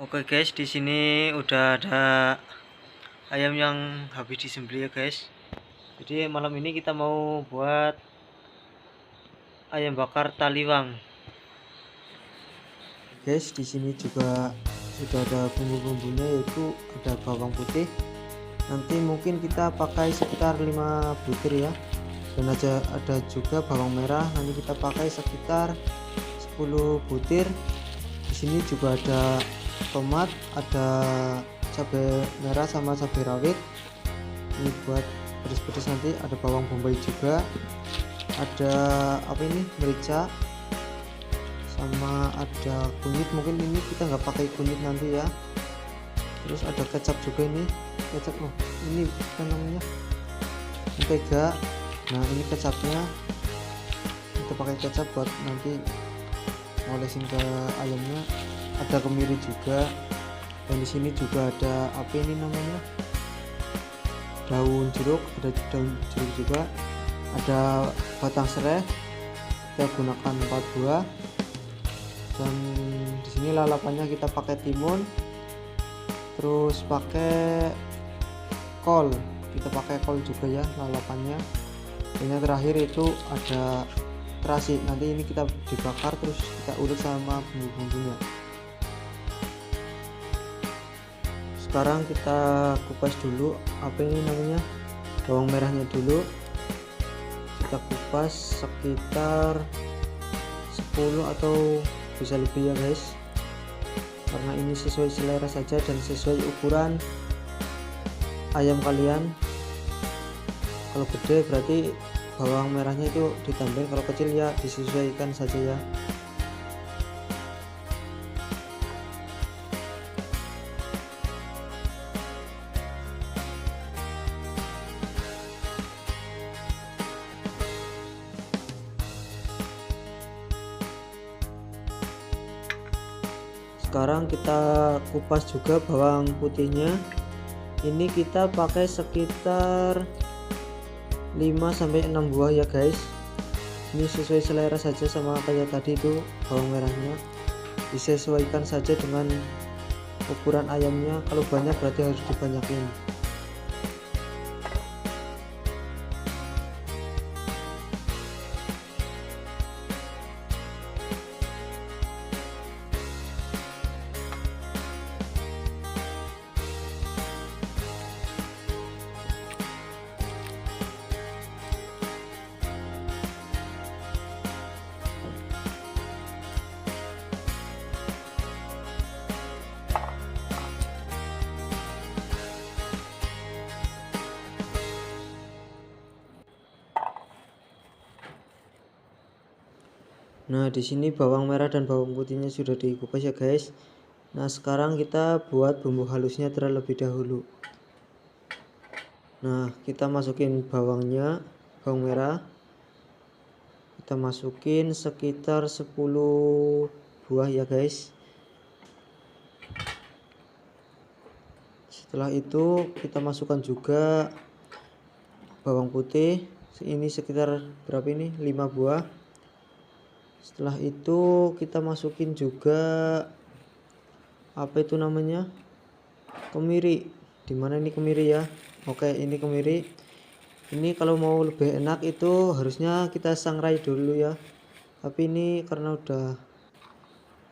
Oke guys, di sini udah ada ayam yang habis disembelih ya guys. Jadi malam ini kita mau buat ayam bakar taliwang. Guys, di sini juga sudah ada bumbu-bumbunya, yaitu ada bawang putih. Nanti mungkin kita pakai sekitar 5 butir ya. Dan ada juga bawang merah, nanti kita pakai sekitar 10 butir. Di sini juga ada tomat, ada cabai merah sama cabai rawit. Ini buat pedes-pedes, nanti ada bawang bombay juga, ada merica, sama ada kunyit. Mungkin ini kita nggak pakai kunyit nanti ya. Terus ada kecap juga, ini kecap ini apa namanya, mentega. Nah ini kecapnya, kita pakai kecap buat nanti ngolesin ke ayamnya. Ada kemiri juga, dan di sini juga ada daun jeruk, ada daun jeruk juga, ada batang serai, kita gunakan 4 buah. Dan di sini lalapannya kita pakai timun, terus pakai kol, kita pakai kol juga ya lalapannya. Dan yang terakhir itu ada terasi, nanti ini kita dibakar terus kita ulek sama bumbu-bumbunya. Sekarang kita kupas dulu bawang merahnya dulu. Kita kupas sekitar 10 atau bisa lebih ya guys, karena ini sesuai selera saja dan sesuai ukuran ayam kalian. Kalau gede berarti bawang merahnya itu ditambahin, kalau kecil ya disesuaikan saja ya. Sekarang kita kupas juga bawang putihnya. Ini kita pakai sekitar 5-6 buah ya guys. Ini sesuai selera saja, sama kayak tadi itu bawang merahnya disesuaikan saja dengan ukuran ayamnya. Kalau banyak berarti harus dibanyakin. Nah di sini bawang merah dan bawang putihnya sudah dikupas ya guys. Nah sekarang kita buat bumbu halusnya terlebih dahulu. Nah kita masukin bawang merah, kita masukin sekitar 10 buah ya guys. Setelah itu kita masukkan juga bawang putih, ini sekitar berapa ini, 5 buah. Setelah itu kita masukin juga kemiri. Dimana ini kemiri ya? Oke, ini kemiri. Ini kalau mau lebih enak itu harusnya kita sangrai dulu ya, tapi ini karena udah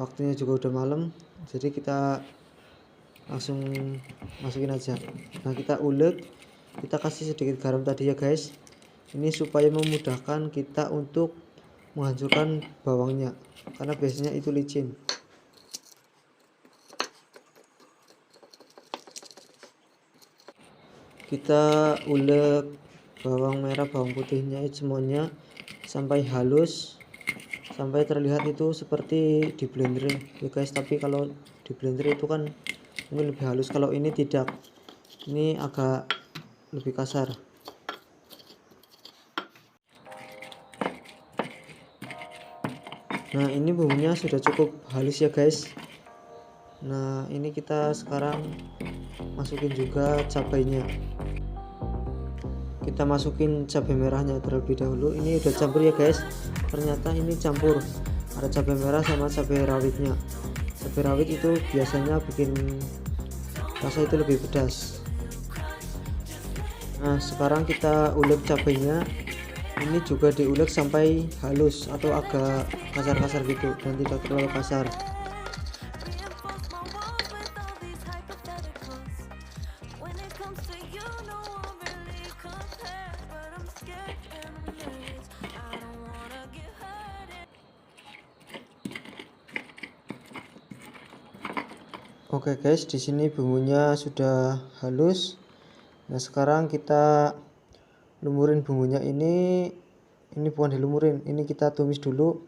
waktunya juga udah malam, jadi kita langsung masukin aja. Nah kita ulek, kita kasih sedikit garam tadi ya guys, ini supaya memudahkan kita untuk menghancurkan bawangnya, karena biasanya itu licin. Kita ulek bawang merah bawang putihnya semuanya sampai halus, sampai terlihat itu seperti di blender ya guys. Tapi kalau di blender itu kan mungkin lebih halus, kalau ini tidak, ini agak lebih kasar. Nah ini bumbunya sudah cukup halus ya guys. Nah ini kita sekarang masukin juga cabainya. Kita masukin cabai merahnya terlebih dahulu. Ini udah campur ya guys, ternyata ini campur, ada cabai merah sama cabai rawitnya. Cabai cabai rawit itu biasanya bikin rasa itu lebih pedas. Nah sekarang kita ulek cabainya, ini juga diulek sampai halus atau agak kasar-kasar gitu dan tidak terlalu kasar. Oke guys, di sini bumbunya sudah halus. Nah sekarang kita lumurin bumbunya. Ini bukan dilumurin, ini kita tumis dulu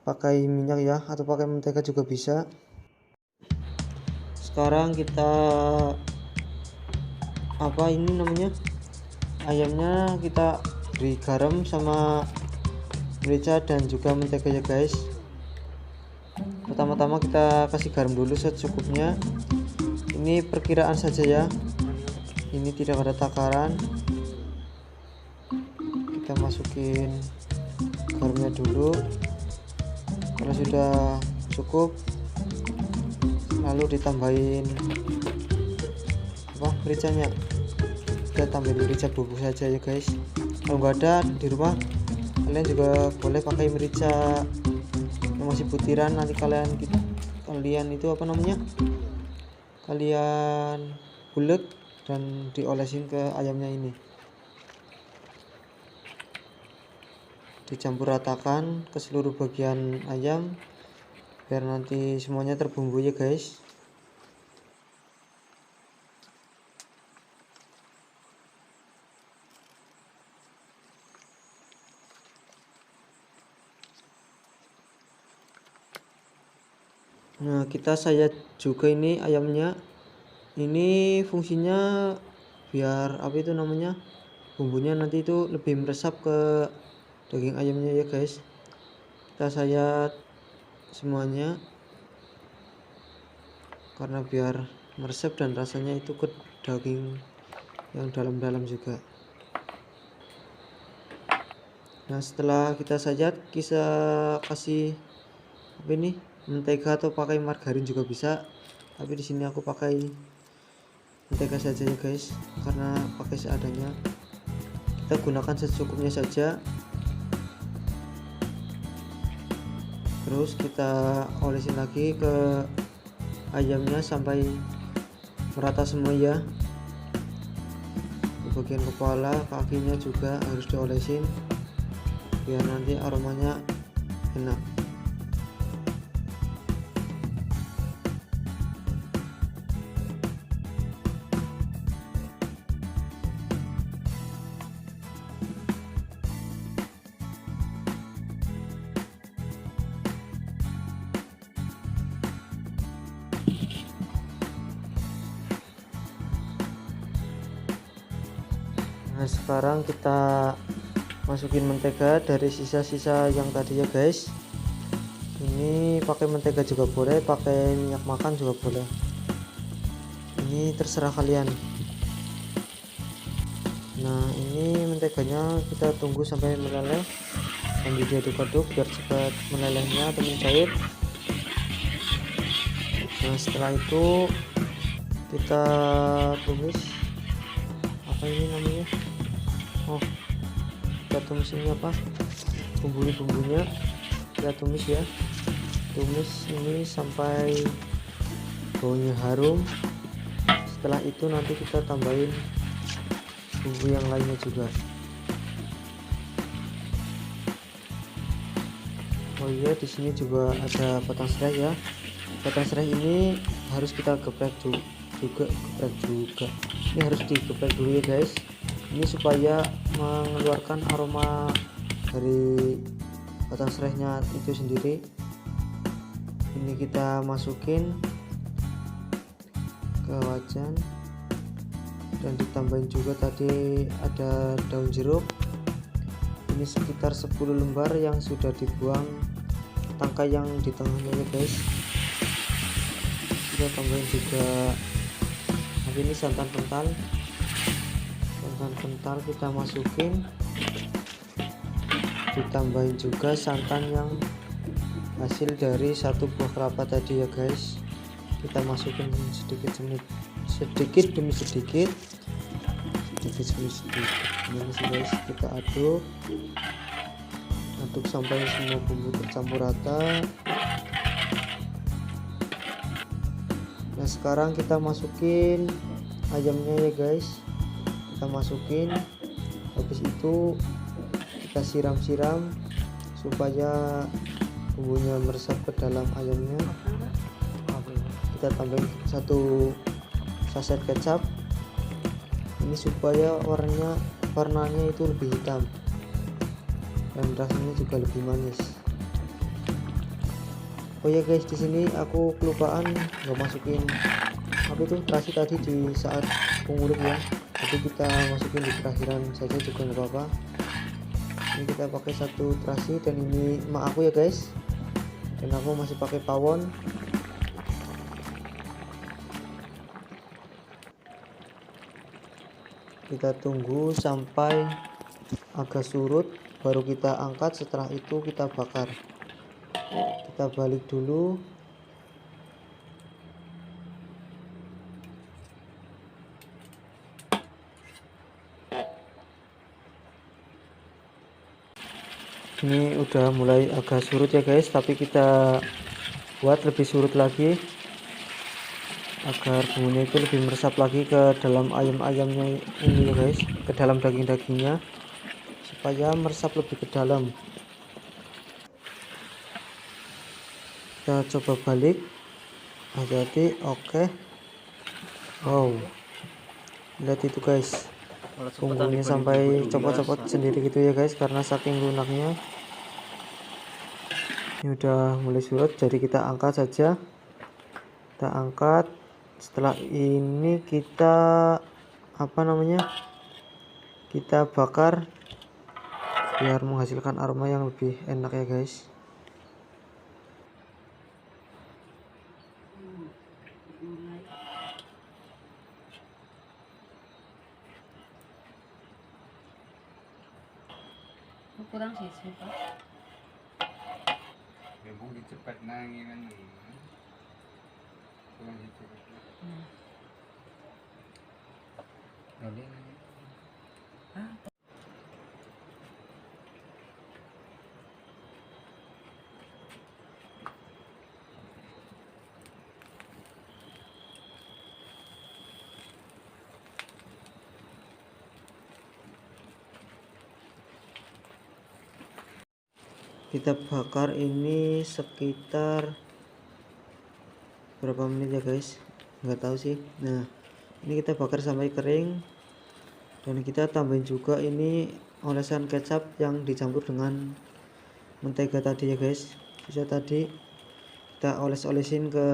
pakai minyak ya, atau pakai mentega juga bisa. Sekarang kita ayamnya kita beri garam sama merica dan juga mentega ya guys. Pertama-tama kita kasih garam dulu secukupnya, ini perkiraan saja ya, ini tidak ada takaran. Kita masukin garamnya dulu, kalau sudah cukup lalu ditambahin mericanya. Kita tambahin merica bubuk saja ya guys, kalau nggak ada di rumah kalian juga boleh pakai merica yang masih butiran. Nanti kalian itu kalian ulek dan diolesin ke ayamnya, ini dicampur ratakan ke seluruh bagian ayam biar nanti semuanya terbumbui ya guys. Nah kita sayat juga ini ayamnya, ini fungsinya biar bumbunya nanti itu lebih meresap ke daging ayamnya ya guys. Kita sayat semuanya karena biar meresap dan rasanya itu ke daging yang dalam-dalam juga. Nah setelah kita sayat, kita kasih mentega atau pakai margarin juga bisa, tapi di sini aku pakai mentega saja ya guys, karena pakai seadanya. Kita gunakan secukupnya saja. Terus kita olesin lagi ke ayamnya sampai merata semua ya. Di bagian kepala, kakinya juga harus diolesin biar nanti aromanya enak. Nah sekarang kita masukin mentega dari sisa-sisa yang tadi ya guys. Ini pakai mentega juga boleh, pakai minyak makan juga boleh, ini terserah kalian. Nah ini menteganya kita tunggu sampai meleleh, sambil diaduk-aduk biar cepat melelehnya atau mencair. Nah setelah itu kita tumis kita tumis ini bumbunya kita tumis ya, tumis ini sampai baunya harum. Setelah itu nanti kita tambahin bumbu yang lainnya juga. Oh iya, di sini juga ada batang serai ya. Batang serai ini harus kita geprek juga. Ini harus digeprek dulu ya guys, ini supaya mengeluarkan aroma dari batang serainya itu sendiri. Ini kita masukin ke wajan dan ditambahin juga tadi ada daun jeruk, ini sekitar 10 lembar yang sudah dibuang tangkai yang di tengahnya ya guys. Kita tambahin juga ini santan kental kita masukin, ditambahin juga santan yang hasil dari satu buah kelapa tadi ya guys. Kita masukin sedikit demi sedikit, ini sih guys. Kita aduk sampai semua bumbu tercampur rata. Nah sekarang kita masukin ayamnya ya guys, kita masukin. Habis itu kita siram-siram supaya bumbunya meresap ke dalam ayamnya. Kita tambahin 1 saset kecap ini supaya warnanya itu lebih hitam dan rasanya juga lebih manis. Oh ya guys, di sini aku kelupaan nggak masukin apa itu terasi tadi di saat penguluk ya, jadi kita masukin di terakhiran saja juga nggak apa-apa. Ini kita pakai 1 terasi dan ini emak aku ya guys, dan aku masih pakai pawon. Kita tunggu sampai agak surut baru kita angkat, setelah itu kita bakar. Kita balik dulu. Ini udah mulai agak surut ya guys, tapi kita buat lebih surut lagi agar bumbunya itu lebih meresap lagi ke dalam ayam-ayamnya ini ya guys, ke dalam daging-dagingnya supaya meresap lebih ke dalam. Kita coba balik, hati-hati. Oke. Wow, lihat itu guys, bumbunya sampai copot-copot sendiri gitu ya guys, karena saking lunaknya. Ini udah mulai surut, jadi kita angkat saja. Kita angkat. Setelah ini kita kita bakar biar menghasilkan aroma yang lebih enak ya guys. Kurang sih Pak. Memang cepat nangis kan. Kurang cepat. Kita bakar ini sekitar berapa menit ya guys, nggak tahu sih. Nah ini kita bakar sampai kering dan kita tambahin juga ini olesan kecap yang dicampur dengan mentega tadi ya guys. Bisa tadi kita oles-olesin ke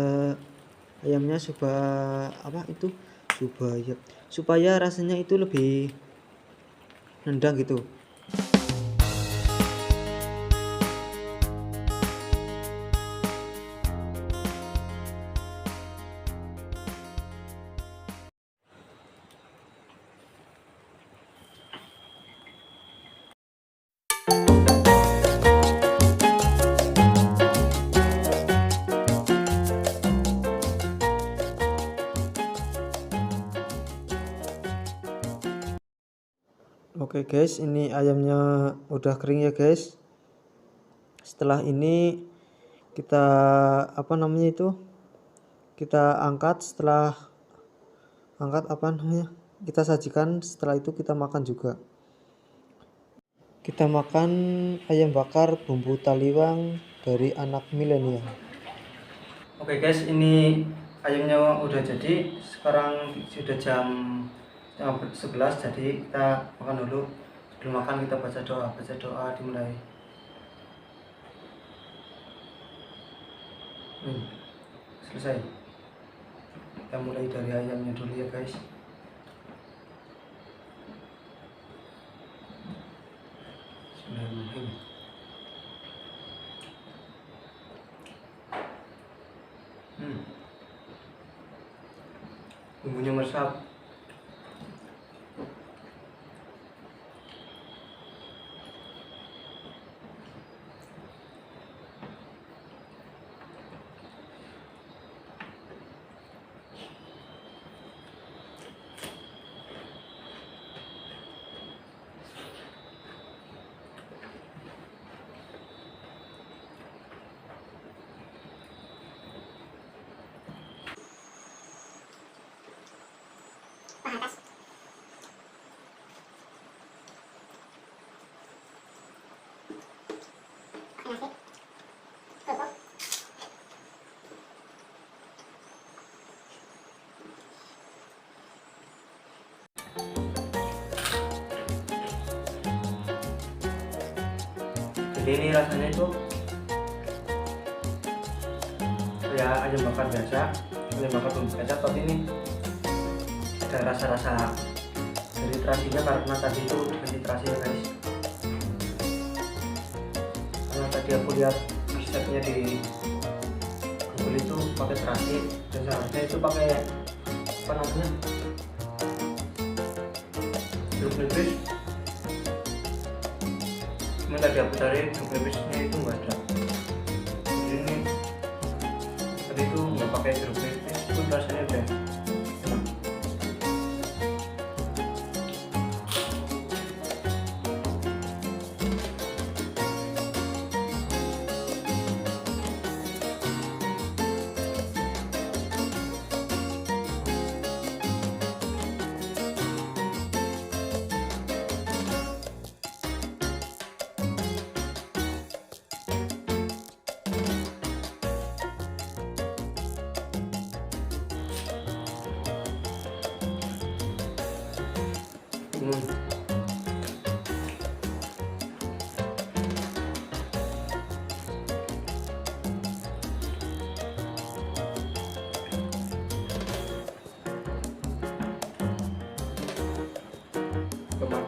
ayamnya supaya rasanya itu lebih nendang gitu. Oke guys, ini ayamnya udah kering ya guys. Setelah ini kita kita angkat. Setelah angkat kita sajikan. Setelah itu kita makan juga. Kita makan ayam bakar bumbu taliwang dari anak milenial. Oke guys, ini ayamnya udah jadi. Sekarang sudah jam 11, jadi kita makan dulu. Sebelum makan kita baca doa dimulai. Selesai. Kita mulai dari ayamnya dulu ya guys. Bismillahirrahmanirrahim. Bumbunya meresap. Jadi ini rasanya itu ya ayam bakar biasa, ayam bakar bumbu kecap, tapi ini ada rasa-rasa dari terasinya karena tadi itu dari terasinya guys. Karena tadi aku lihat resepnya di Google itu pakai terasi, dan seharusnya itu pakai apa namanya, jeruk nipis. Cuma tadi aku cari jeruk nipisnya itu nggak ada. Jadi ini tadi itu nggak pakai jeruk nipis pun rasanya udah enak. Coba.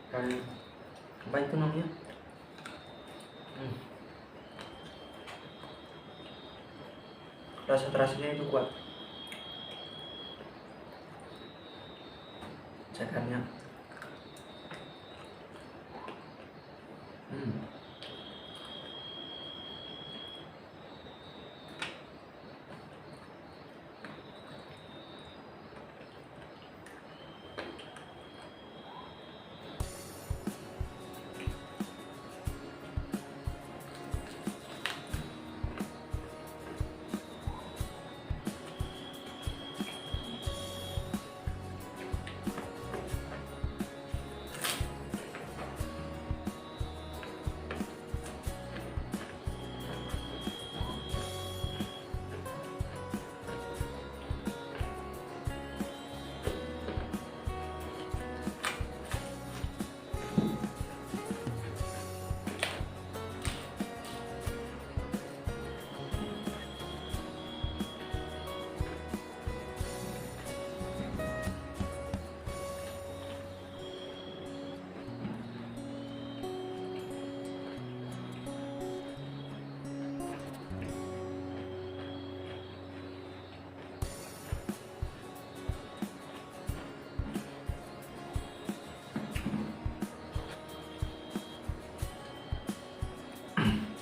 Dan apa itu namanya? Rasa terasinya itu kuat. Cekarnya.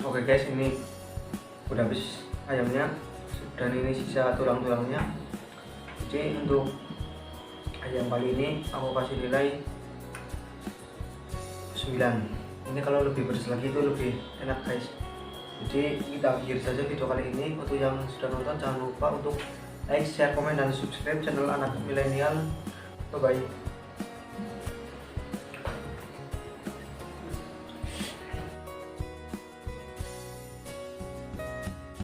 Oke guys, ini udah habis ayamnya dan ini sisa tulang-tulangnya. Jadi untuk ayam kali ini aku kasih nilai 9. Ini kalau lebih pedas lagi itu lebih enak guys. Jadi kita akhiri saja video kali ini. Untuk yang sudah nonton jangan lupa untuk like, share, komen, dan subscribe channel Anak Milenial. Bye bye.